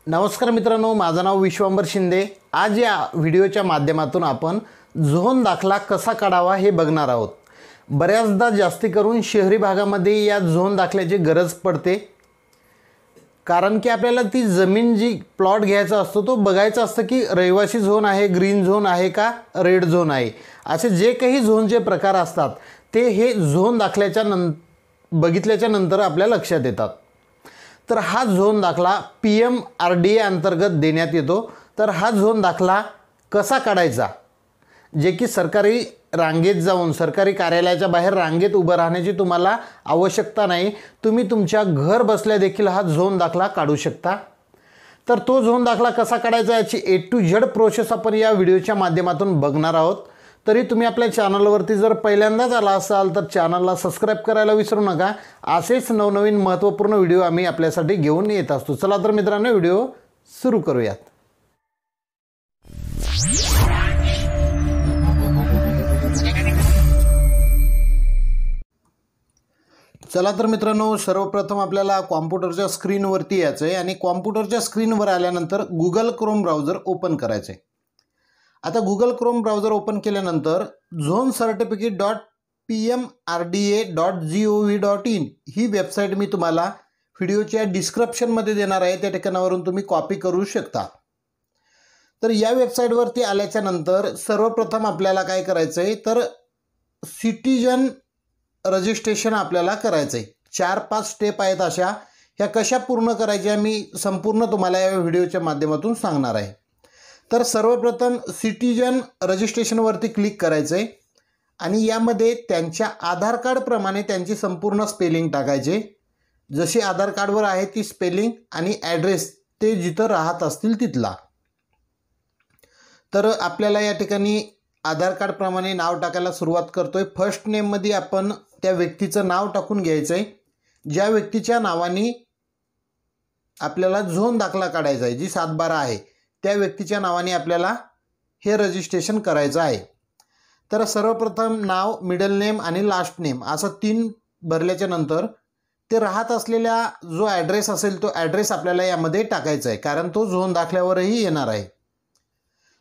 नमस्कार मित्रांनो, माझं नाव विश्वंभर शिंदे। आज या व्हिडिओच्या माध्यमातून आपण झोन दाखला कसा काढावा हे बघणार आहोत। बऱ्याचदा जास्ती करून शहरी भागामध्ये या झोन दाखल्याची गरज पडते, कारण की आपल्याला ती जमीन जी प्लॉट घ्यायचा असतो तो बघायचा असतं की रहिवासी झोन आहे, ग्रीन झोन आहे का रेड झोन आहे, असे जे काही झोनचे प्रकार असतात ते हे झोन दाखल्याच्या बघितल्याच्या नंतर आपल्या लक्षात येतात। तर हा झोन दाखला PMRDA अंतर्गत देण्यात येतो। तर हा झोन दाखला कसा काढायचा, जे की सरकारी रांगेत जाऊन सरकारी कार्यालयाच्या बाहेर रांगेत उभं राहण्याची तुम्हाला आवश्यकता नाही, तुम्ही तुमच्या घर बसल्या देखील हा झोन दाखला काढू शकता। तर तो झोन दाखला कसा काढायचा याची A to Z प्रोसेस आपण या व्हिडिओच्या माध्यमातून बघणार आहोत। तरी तुम्ही आपल्या चॅनलवरती जर पहिल्यांदाच आला असाल तर चॅनलला सबस्क्राइब करायला विसरू नका। असेच नवनवीन महत्त्वपूर्ण व्हिडिओ आम्ही आपल्यासाठी घेऊन येत असतो। चला तर मित्रांनो, व्हिडिओ सुरू करूयात। चला तर मित्रांनो, सर्वप्रथम आपल्याला कॉम्प्युटरच्या स्क्रीनवरती यायचं आहे आणि कॉम्प्युटरच्या स्क्रीनवर आल्यानंतर गुगल क्रोम ब्राउझर ओपन करायचं आहे। आता गुगल क्रोम ब्राउझर ओपन केल्यानंतर zonecertificate.pmrda.gov.in ही वेबसाईट मी तुम्हाला व्हिडिओच्या डिस्क्रिप्शनमध्ये देणार आहे, त्या ठिकाणावरून तुम्ही कॉपी करू शकता। तर या वेबसाईटवरती आल्याच्या नंतर सर्वप्रथम आपल्याला काय करायचं आहे, तर सिटीजन रजिस्ट्रेशन आपल्याला करायचं आहे। 4-5 स्टेप आहेत अशा, ह्या कशा पूर्ण करायच्या मी संपूर्ण तुम्हाला या व्हिडिओच्या माध्यमातून सांगणार आहे। तर सर्वप्रथम सिटीजन रजिस्ट्रेशनवरती क्लिक करायचं आहे आणि यामध्ये त्यांच्या आधार कार्डप्रमाणे त्यांची संपूर्ण स्पेलिंग टाकायचे, जशी आधार कार्डवर आहे ती स्पेलिंग आणि ॲड्रेस ते जिथं राहत असतील तिथला। तर आपल्याला या ठिकाणी आधार कार्डप्रमाणे नाव टाकायला सुरुवात करतोय। फर्स्ट नेममध्ये आपण त्या व्यक्तीचं नाव टाकून घ्यायचं आहे, ज्या व्यक्तीच्या नावाने आपल्याला झोन दाखला काढायचा आहे, जी 7/12 आहे त्या व्यक्तीच्या नावाने आपल्याला हे रजिस्ट्रेशन करायचं आहे। तर सर्वप्रथम नाव, मिडल नेम आणि लास्ट नेम असं 3 भरल्याच्या नंतर ते राहत असलेला जो ॲड्रेस असेल तो ॲड्रेस आपल्याला यामध्ये टाकायचा आहे, कारण तो झोन दाखल्यावरही येणार आहे।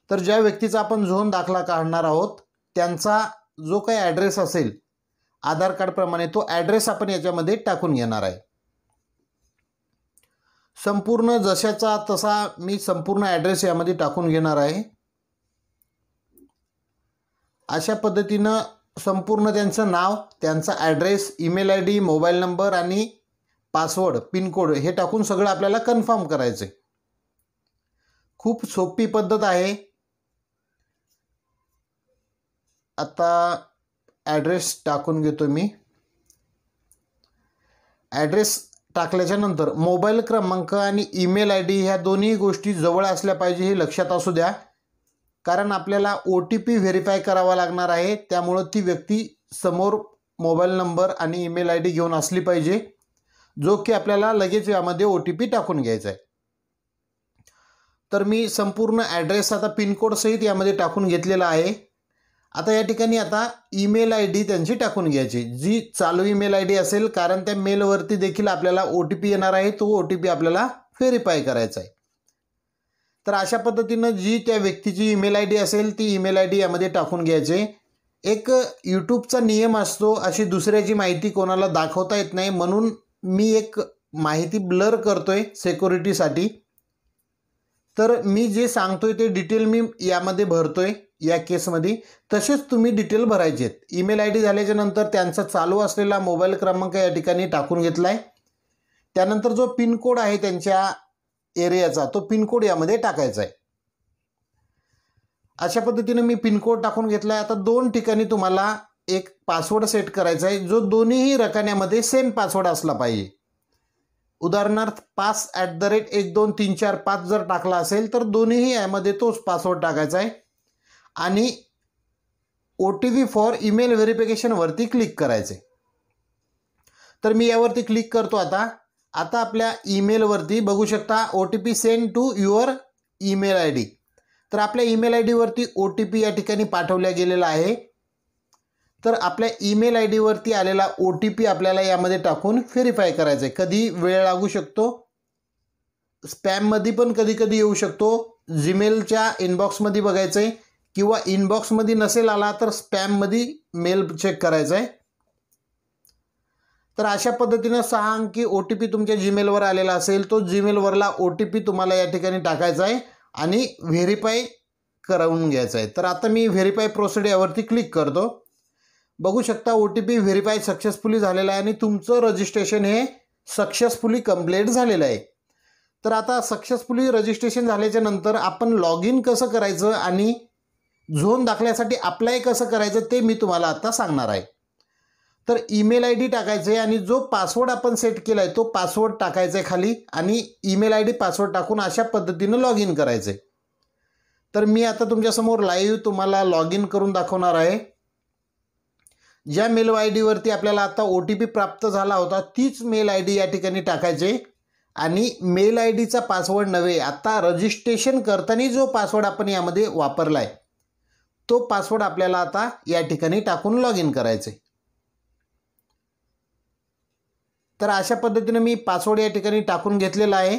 तर ज्या व्यक्तीचा आपण झोन दाखला काढणार आहोत त्यांचा जो काही ॲड्रेस असेल आधार कार्डप्रमाणे तो ॲड्रेस आपण याच्यामध्ये टाकून घेणार आहे। संपूर्ण जशाचा तसा मी संपूर्ण ॲड्रेस यामध्ये टाकून घेणार आहे। अशा पद्धतीनं संपूर्ण त्यांचं नाव, त्यांचा address, email ID, mobile number आणि पासवर्ड, पिनकोड हे टाकून सगळं आपल्याला कन्फर्म करायचं आहे। खूप सोपी पद्धत आहे। आता ॲड्रेस टाकून घेतो मी। ॲड्रेस टाकल्याच्या नंतर मोबाईल क्रमांक आणि ईमेल ID ह्या दोन्ही गोष्टी जवळ असल्या पाहिजे, हे लक्षात असू द्या, कारण आपल्याला OTP व्हेरीफाय करावा लागणार आहे। त्यामुळं ती व्यक्ती समोर मोबाईल नंबर आणि ईमेल ID घेऊन असली पाहिजे, जो की आपल्याला लगेच यामध्ये OTP टाकून घ्यायचा आहे। तर मी संपूर्ण ॲड्रेस आता पिनकोड सहित यामध्ये टाकून घेतलेला आहे। आता या ठिकाणी आता ईमेल ID त्यांची टाकून घ्यायची, जी चालू ईमेल ID असेल, कारण त्या मेलवरती देखील आपल्याला OTP येणार आहे, तो OTP आपल्याला व्हेरीफाय करायचा आहे। तर अशा पद्धतीनं जी त्या व्यक्तीची ईमेल ID असेल ती ईमेल ID यामध्ये टाकून घ्यायचे। एक यूट्यूबचा नियम असतो, अशी दुसऱ्याची माहिती कोणाला दाखवता येत नाही, म्हणून मी एक माहिती ब्लर करतोय सिक्युरिटीसाठी। तर मी जे सांगतोय ते डिटेल मी यामध्ये भरतोय या केसमध्ये, तसेच तुम्ही डिटेल भरायचे आहेत। ईमेल ID झाल्याच्या नंतर त्यांचा चालू असलेला मोबाईल क्रमांक या ठिकाणी टाकून घेतला आहे। त्यानंतर जो पिनकोड आहे त्यांच्या एरियाचा तो पिनकोड यामध्ये टाकायचा आहे। अशा पद्धतीने मी पिनकोड टाकून घेतला आहे। आता 2 ठिकाणी तुम्हाला एक पासवर्ड सेट करायचा आहे, जो दोन्हीही रकान्यामध्ये सेम पासवर्ड असला पाहिजे। उदाहरणार्थ 5@123456 जर टाकला असेल तर दोन्हीही यामध्ये तोच पासवर्ड टाकायचा आहे आणि OTP फॉर ईमेल व्हेरिफिकेशनवरती क्लिक करायचे। तर मी यावरती क्लिक करतो। आता आपल्या ईमेलवरती बघू शकता OTP send to your email ID। तर आपल्या ईमेल ID वरती OTP या ठिकाणी पाठवला गेलेला आहे। तर आपल्या ईमेल ID वरती आलेला OTP आपल्याला यामध्ये टाकून व्हेरीफाय करायचा आहे। कधी वेळ लागू शकतो, स्पॅममध्ये पण कधी कधी येऊ शकतो. जीमेलच्या इनबॉक्समध्ये बघायचं आहे किंवा इनबॉक्समध्ये नसेल आला तर स्पॅममध्ये मेल चेक करायचा आहे. तर अशा पद्धतीनं 6 अंकी OTP तुमच्या जीमेलवर आलेला असेल, तो जीमेलवरला OTP तुम्हाला या ठिकाणी टाकायचा आहे आणि व्हेरीफाय करून घ्यायचं आहे. तर आता मी व्हेरीफाय प्रोसेड यावरती क्लिक करतो. बघू शकता OTP व्हेरीफाय सक्सेसफुली झालेला आहे आणि तुमचं रजिस्ट्रेशन हे सक्सेसफुली कंप्लीट झालेलं आहे. तर आता सक्सेसफुली रजिस्ट्रेशन झाल्याच्या नंतर आपण लॉग इन कसं करायचं आणि झोन दाखल्यासाठी अप्लाय कसं करायचं ते मी तुम्हाला आता सांगणार आहे. तर ईमेल ID टाकायचं आहे आणि जो पासवर्ड आपण सेट केला आहे तो पासवर्ड टाकायचा आहे खाली आणि ईमेल ID पासवर्ड टाकून अशा पद्धतीनं लॉग इन करायचं आहे. तर मी आता तुमच्यासमोर लाईव्ह तुम्हाला लॉग इन करून दाखवणार आहे. ज्या मेल ID वरती आपल्याला आता OTP प्राप्त झाला होता तीच मेल ID या ठिकाणी टाकायचे आणि मेल IDचा पासवर्ड नव्हे, आता रजिस्ट्रेशन करताना जो पासवर्ड आपण यामध्ये वापरला आहे तो पासवर्ड आपल्याला आता या ठिकाणी टाकून लॉग इन करायचे. तर अशा पद्धतीने मी पासवर्ड या ठिकाणी टाकून घेतलेला आहे,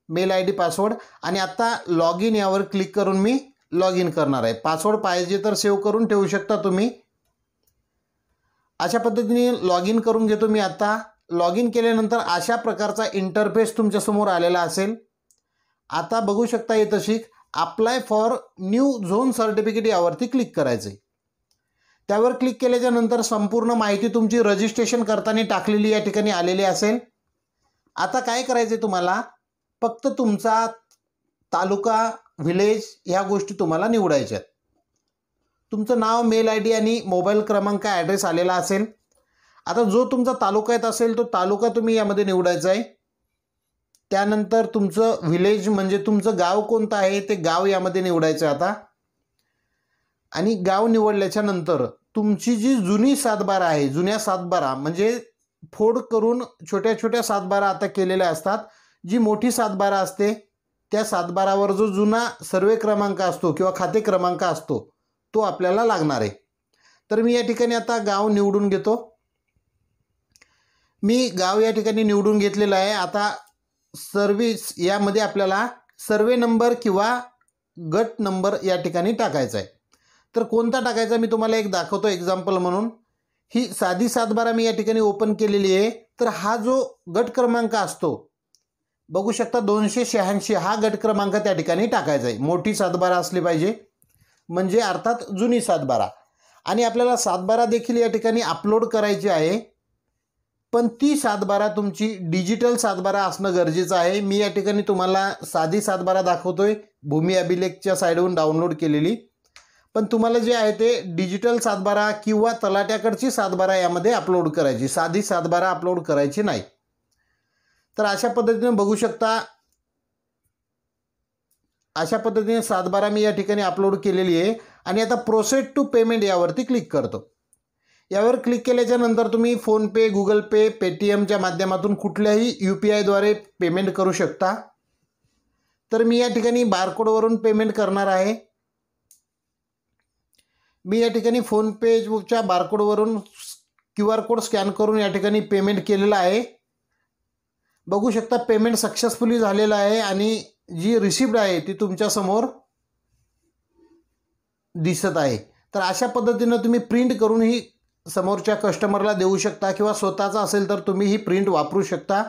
मेल ID पासवर्ड, आणि आता लॉग इन यावर क्लिक करून मी लॉग इन करणार आहे. पासवर्ड पाहिजे तर सेव्ह करून ठेवू शकता तुम्ही. अशा पद्धतीने लॉग इन करून घेतो मी. आता लॉग इन केल्यानंतर अशा प्रकारचा इंटरफेस तुमच्यासमोर आलेला असेल. आता बघू शकता इथं शिक apply for new zone certificate यावरती क्लिक करायचं आहे. त्यावर क्लिक केल्याच्या नंतर संपूर्ण माहिती तुमची रजिस्ट्रेशन करताना टाकलेली या ठिकाणी आलेली असेल. आता काय करायचं आहे तुम्हाला, फक्त तुमचा तालुका, व्हिलेज ह्या गोष्टी तुम्हाला निवडायच्या आहेत. तुमचं नाव, मेल ID आणि मोबाईल क्रमांक, ॲड्रेस आलेला असेल. आता जो तुमचा तालुका येत असेल तो तालुका तुम्ही यामध्ये निवडायचा आहे. त्यानंतर तुमचं व्हिलेज म्हणजे तुमचं गाव कोणतं आहे ते गाव यामध्ये निवडायचं आता. आणि गाव निवडल्याच्या नंतर तुमची जी जुनी 7/12 आहे, जुन्या 7/12 म्हणजे फोड करून छोट्या छोट्या 7/12 आता केलेल्या असतात. जी मोठी 7/12 असते त्या 7/12वर जो जुना सर्वे क्रमांक असतो किंवा खाते क्रमांक असतो तो आपल्याला लागणार आहे. तर मी या ठिकाणी आता गाव निवडून घेतो. मी गाव या ठिकाणी निवडून घेतलेलं आहे. आता सर्व्हिस यामध्ये आपल्याला सर्वे नंबर किंवा गट नंबर या ठिकाणी टाकायचा आहे. तर कोणता टाकायचा मी तुम्हाला एक दाखवतो एक्झाम्पल म्हणून. ही साधी 7/12 मी या ठिकाणी ओपन केलेली आहे. तर हा जो गट क्रमांक असतो बघू शकता 286 हा गट क्रमांक त्या ठिकाणी टाकायचा आहे. मोठी 7/12 असली पाहिजे म्हणजे अर्थात जुनी 7/12. आणि आपल्याला 7/12 देखील या ठिकाणी अपलोड करायची आहे, पण ती 7/12 तुमची डिजिटल 7/12 असणं गरजेचं आहे. मी या ठिकाणी तुम्हाला साधी 7/12 दाखवतोय, भूमी अभिलेखच्या साईडवरून डाउनलोड केलेली. पण तुम्हाला जे आहे ते डिजिटल 7/12 किंवा तलाट्याकडची 7/12 यामध्ये अपलोड करायची, साधी 7/12 अपलोड करायची नाही. तर अशा पद्धतीने बघू शकता, अशा पद्धतीने 7/12 मी या ठिकाणी अपलोड केलेली आहे. आणि आता प्रोसेड टू पेमेंट यावरती क्लिक करतो. यावर क्लिक केल्याच्या नंतर तुम्ही फोनपे, गुगल पे, पेटीएमच्या माध्यमातून कुठल्याही UPIद्वारे पेमेंट करू शकता. तर मी या ठिकाणी बारकोडवरून पेमेंट करणार आहे. मी या ठिकाणी फोनपेच्या बारकोडवरून QR कोड स्कॅन करून या ठिकाणी पेमेंट केलेलं आहे. बघू शकता पेमेंट सक्सेसफुली झालेलं आहे आणि जी रिसिप्ट आहे ती तुमच्यासमोर दिसत आहे. तर अशा पद्धतीनं तुम्ही प्रिंट करून ही समोरच्या कस्टमरला देऊ शकता किंवा स्वतःचा असेल तर तुम्ही ही प्रिंट वापरू शकता.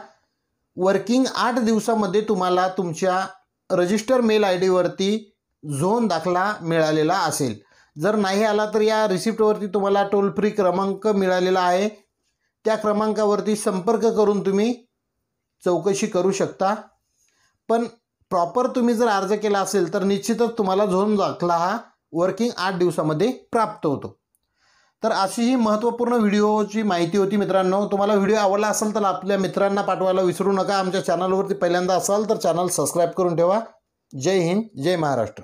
वर्किंग 8 दिवसामध्ये तुम्हाला तुमच्या रजिस्टर मेल ID वरती झोन दाखला मिळालेला असेल. जर नाही आला तर या रिसिप्टवरती तुम्हाला टोल फ्री क्रमांक मिळालेला आहे, त्या क्रमांकावरती संपर्क करून तुम्ही चौकशी करू शकता. पण प्रॉपर तुम्ही जर अर्ज केला असेल तर निश्चितच तुम्हाला झोन दाखला हा वर्किंग 8 दिवसामध्ये प्राप्त होतो. तर अशी ही महत्त्वपूर्ण व्हिडिओची माहिती होती मित्रांनो. तुम्हाला व्हिडिओ आवडला असेल तर आपल्या मित्रांना पाठवायला विसरू नका. आमच्या चॅनलवरती पहिल्यांदा असाल तर चॅनल सबस्क्राईब करून ठेवा. जय हिंद, जय महाराष्ट्र.